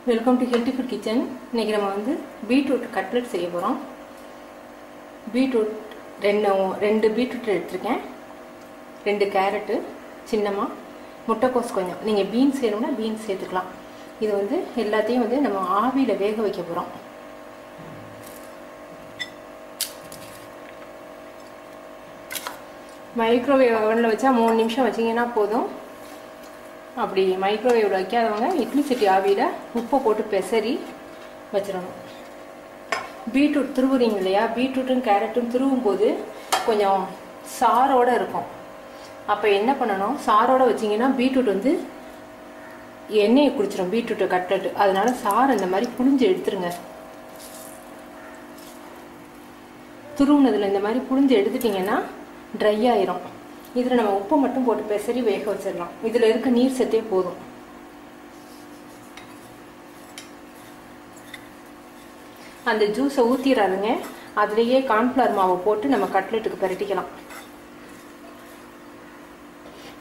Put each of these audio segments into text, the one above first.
Welcome to healthy food kitchen. இன்றைக்கி நம்ம வந்து பீட்ரூட் கட்லெட் செய்ய போகிறோம். பீட்ரூட் ரெண்டு பீட்ரூட் எடுத்துருக்கேன், 2 கேரட்டு சின்னமாக, முட்டைக்கோஸ் கொஞ்சம். நீங்கள் பீன்ஸ் வேணும்னா பீன்ஸ் சேர்த்துக்கலாம். இது வந்து எல்லாத்தையும் வந்து நம்ம ஆவியில் வேக வைக்க போகிறோம். மைக்ரோவேவ் ஓவனில் வச்சா 3 நிமிஷம் வச்சிங்கன்னா போதும். அப்படி மைக்ரோவேவில் வைக்காதவங்க இட்லி சட்டி ஆவியில் உப்பை போட்டு பெசரி வச்சிடணும். பீட்ரூட் துருவுறீங்க இல்லையா, பீட்ரூட்டும் கேரட்டும் துருவும் போது கொஞ்சம் சாரோடு இருக்கும். அப்போ என்ன பண்ணணும், சாரோடு வச்சிங்கன்னா பீட்ரூட் வந்து எண்ணெயை குடிச்சிடும், பீட்ரூட்டு கட்லெட்டு. அதனால சாறு இந்த மாதிரி புழிஞ்சு எடுத்துருங்க. துருவுனதில் இந்த மாதிரி புழிஞ்சு எடுத்துட்டிங்கன்னா ட்ரை ஆயிரும். இதில் நம்ம உப்பு மட்டும் போட்டு பெசரி வேக வச்சிடலாம். இதில் இருக்க நீர் சத்தே போதும். அந்த ஜூஸை ஊற்றிடாதுங்க, அதுலேயே கார்ன்ஃப்ளவர் மாவை போட்டு நம்ம கட்லெட்டுக்கு பரட்டிக்கலாம்.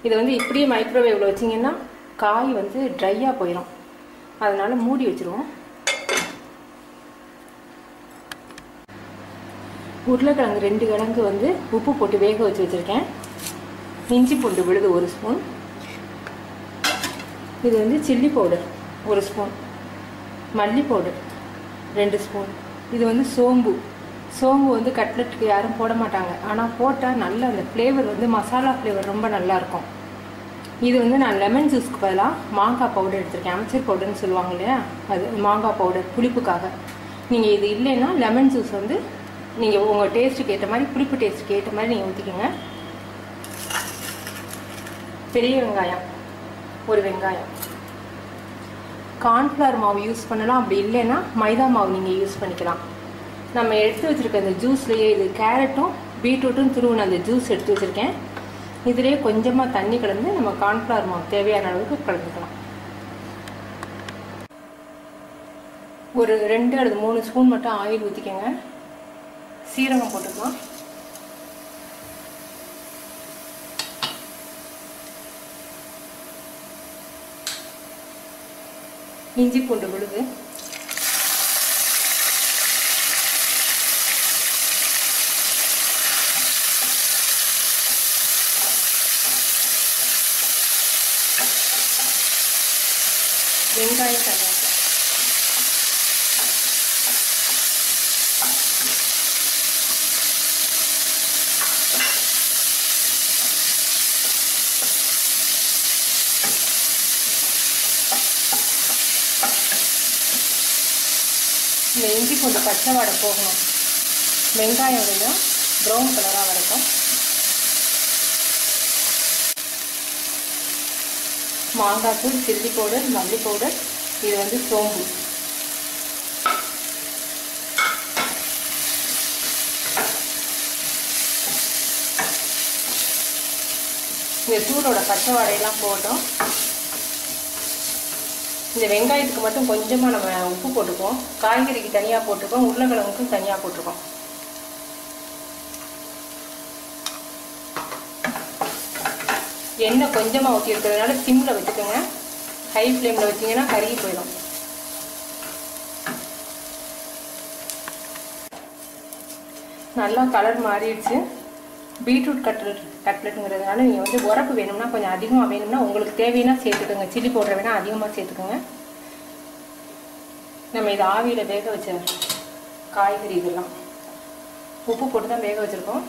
இதை வந்து இப்படியே மைக்ரோவேவில் வச்சிங்கன்னா காய் வந்து ட்ரையாக போயிடும். அதனால் மூடி வச்சுருவோம். உருளைக்கிழங்கு 2 கிழங்கு வந்து உப்பு போட்டு வேக வச்சு வச்சுருக்கேன். இஞ்சி பூண்டு விழுது 1 ஸ்பூன். இது வந்து சில்லி பவுடர் 1 ஸ்பூன், மல்லி பவுடர் 2 ஸ்பூன். இது வந்து சோம்பு வந்து கட்லெட்டுக்கு யாரும் போட மாட்டாங்க, ஆனால் போட்டால் நல்ல அந்த ஃப்ளேவர் வந்து மசாலா ஃப்ளேவர் ரொம்ப நல்லாயிருக்கும். இது வந்து நான் லெமன் ஜூஸ்க்கு பதிலாக மாங்காய் பவுடர் எடுத்திருக்கேன். அமைச்சர் பவுடர்னு சொல்லுவாங்க இல்லையா, அது மாங்காய் பவுடர் புளிப்புக்காக. நீங்கள் இது இல்லைன்னா லெமன் ஜூஸ் வந்து நீங்கள் உங்கள் டேஸ்ட்டுக்கு ஏற்ற மாதிரி, புளிப்பு டேஸ்ட்டுக்கு ஏற்ற மாதிரி நீங்கள் ஊற்றிக்கோங்க. பெரிய வெங்காயம் 1 வெங்காயம். கார்ன்ஃப்ளவர் மாவு யூஸ் பண்ணலாம், அப்படி இல்லைன்னா மைதா மாவு நீங்கள் யூஸ் பண்ணிக்கலாம். நம்ம எடுத்து வச்சுருக்க அந்த ஜூஸ்லேயே இது கேரட்டும் பீட்ரூட்டும் துருவின அந்த ஜூஸ் எடுத்து வச்சுருக்கேன். இதிலேயே கொஞ்சமாக தண்ணி கலந்து நம்ம கார்ன்ஃப்ளவர் மாவு தேவையான அளவுக்கு கலந்துக்கலாம். ஒரு 2 அல்லது 3 ஸ்பூன் மட்டும் ஆயில் ஊற்றிக்கோங்க. சீரகம் போட்டுக்கலாம். இஞ்சி பூண்டு விழுது, வெங்காயம் கருவேப்பிலை, இந்த இஞ்சி பூண்டு பச்சை வாடை போகணும். வெங்காயம் கொஞ்சம் ப்ரௌன் கலராக வரைக்கும். மாங்காய் தூள், சில்லி பவுடர், மல்லி பவுடர், இது வந்து சோம்பு. இந்த தூளோட பச்சை வாடையெல்லாம் போட்டோம். இந்த வெங்காயத்துக்கு மட்டும் கொஞ்சமாக நம்ம உப்பு போட்டுக்குவோம். காய்கறிக்கு தனியாக போட்டுருக்கோம், உருளைக்கிழங்குக்கும் தனியாக போட்டிருக்கோம். எண்ணெய் கொஞ்சமாக ஊற்றி இருக்கிறதுனால சிம்மில் வச்சுக்கோங்க. ஹை ஃப்ளேமில் வச்சிங்கன்னா கருகி போயிடும். நல்லா கலர் மாறிடுச்சு. பீட்ரூட் கட்லெட்டுங்கிறதுனால நீங்கள் வந்து உரப்பு வேணும்னா கொஞ்சம் அதிகமாக வேணும்னா உங்களுக்கு தேவைன்னா சேர்த்துக்கோங்க. சில்லி பவுடர் வேணால் அதிகமாக சேர்த்துக்கோங்க. நம்ம இதை ஆவியில் வேக வச்ச காய்கறி இதெல்லாம் உப்பு போட்டு தான் வேக வச்சுருக்கோம்.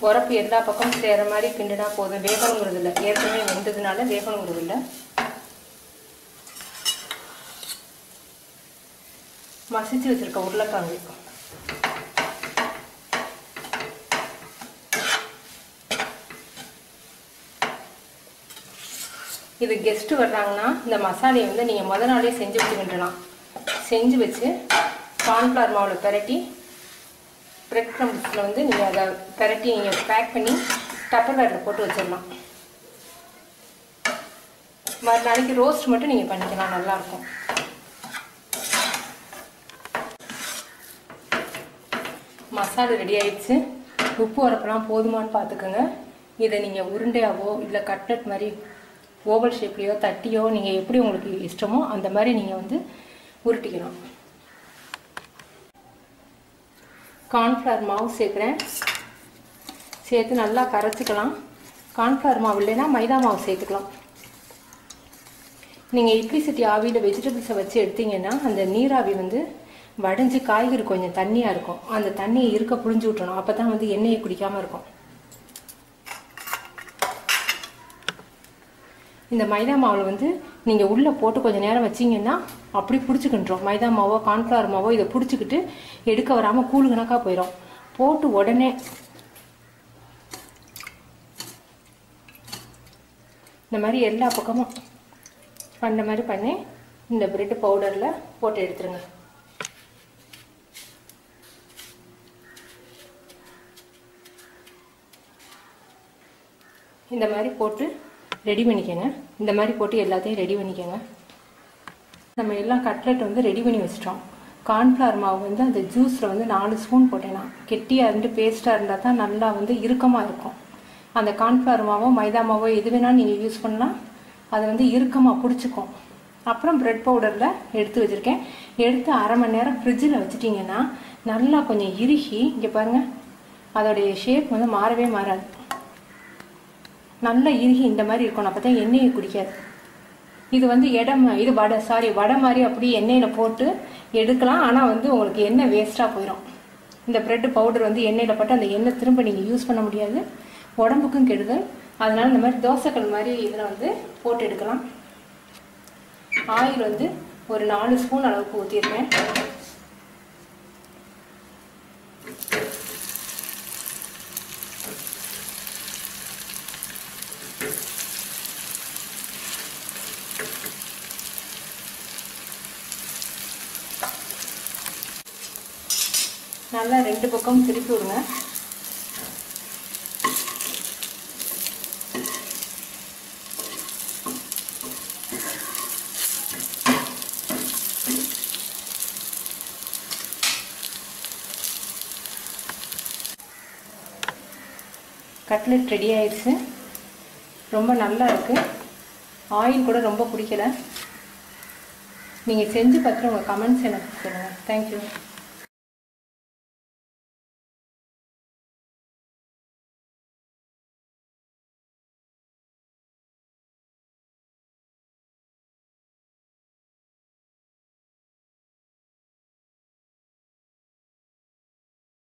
உரப்பு எல்லா பக்கமும் சேர மாதிரி கிண்டுனா போதும். வேகணுங்கிறது இல்லை, ஏற்கனவே வெந்ததுனால வேகணுங்கிறது இல்லை. மசிச்சு வச்சிருக்க உருளைக்கிழங்கு, இது கெஸ்ட்டு வர்றாங்கன்னா இந்த மசாலையை வந்து நீங்கள் முத நாளே செஞ்சு வச்சுக்கின்றலாம். செஞ்சு வச்சு கார்ன்ஃப்ளவர் மாவில் பரட்டி பிரெட் க்ரம்ஸில் வந்து நீங்கள் அதை பரட்டி நீங்கள் பேக் பண்ணி டப்பர்வேரில் போட்டு வச்சிடலாம். மறுநாளைக்கு ரோஸ்ட் மட்டும் நீங்கள் பண்ணிக்கலாம், நல்லாயிருக்கும். மசாலா ரெடி ஆயிடுச்சு. உப்பு உரப்பெல்லாம் போதுமானு பார்த்துக்கோங்க. இதை நீங்கள் உருண்டையாவோ இல்லை கட்லெட் மாதிரி ஓவல் ஷேப்லேயோ தட்டியோ நீங்கள் எப்படி உங்களுக்கு இஷ்டமோ அந்த மாதிரி நீங்கள் வந்து உருட்டிக்கலாம். கார்ன்ஃப்ளவர் மாவு சேர்க்குறேன். சேர்த்து நல்லா கரைச்சிக்கலாம். கார்ன்ஃப்ளவர் மாவு இல்லைன்னா மைதா மாவு சேர்த்துக்கலாம். நீங்கள் இட்லி சட்டி ஆவியில் வெஜிடபிள்ஸை வச்சு எடுத்தீங்கன்னா அந்த நீராவி வந்து வடைஞ்சி காய்கறி கொஞ்சம் தண்ணியாக இருக்கும். அந்த தண்ணியை இருக்க புழிஞ்சு விட்டணும். அப்போ தான் வந்து எண்ணெயை குடிக்காமல் இருக்கும். இந்த மைதா மாவில் வந்து நீங்கள் உள்ளே போட்டு கொஞ்சம் நேரம் வச்சிங்கன்னா அப்படி பிடிச்சிக்கின்றோம். மைதா மாவோ கார்ன்ஃப்ளவர் மாவோ இதை பிடிச்சிக்கிட்டு எடுக்க வராமல் கூழு கணக்காக போயிடும். போட்டு உடனே இந்த மாதிரி எல்லா பக்கமும் பண்ண மாதிரி பண்ணி இந்த பிரெட் பவுடரில் போட்டு எடுத்துருங்க. இந்த மாதிரி போட்டு ரெடி பண்ணிக்கோங்க. இந்த மாதிரி போட்டு எல்லாத்தையும் ரெடி பண்ணிக்கோங்க. நம்ம எல்லாம் கட்லெட் வந்து ரெடி பண்ணி வச்சிட்டோம். கார்ன்ஃப்ளவர் மாவு வந்து அந்த ஜூஸில் வந்து 4 ஸ்பூன் போட்டேன்னா கெட்டியாக இருந்து பேஸ்ட்டாக இருந்தால் தான் நல்லா வந்து இறுக்கமாக இருக்கும். அந்த கார்ன்ஃப்ளவர் மாவோ மைதா மாவோ எது வேணாலும் நீங்கள் யூஸ் பண்ணலாம். அது வந்து இறுக்கமாக பிடிச்சிக்கும். அப்புறம் பிரெட் பவுடரில் எடுத்து வச்சுருக்கேன். எடுத்து அரை மணி நேரம் ஃப்ரிட்ஜில் வச்சுட்டிங்கன்னா நல்லா கொஞ்சம் இறுகி இங்கே பாருங்கள் அதோடைய ஷேப் வந்து மாறவே மாறாது. நல்லா இறுகி இந்த மாதிரி இருக்கணும். அப்போ தான் எண்ணெயை குடிக்காது. இது வந்து இது வடை மாதிரி அப்படி எண்ணெயில் போட்டு எடுக்கலாம். ஆனால் வந்து உங்களுக்கு எண்ணெய் வேஸ்ட்டாக போயிடும். இந்த பிரெட் பவுடர் வந்து எண்ணெயில் போட்டு அந்த எண்ணெய் திரும்ப நீங்கள் யூஸ் பண்ண முடியாது. உடம்புக்கும் கெடுதல். அதனால் இந்த மாதிரி தோசைக்கல் மாதிரி இதில் வந்து போட்டு எடுக்கலாம். ஆயில் வந்து ஒரு 4 ஸ்பூன் அளவுக்கு ஊற்றிருக்கேன். நல்லா 2 பக்கமும் திருப்பி விடுங்க. கட்லெட் ரெடி ஆயிடுச்சு. ரொம்ப நல்லா இருக்குது. ஆயில் கூட ரொம்ப பிடிக்கல. நீங்கள் செஞ்சு பார்த்துட்டு உங்கள் கமெண்ட்ஸ் எனக்கு சொல்லுங்கள். தேங்க்யூ.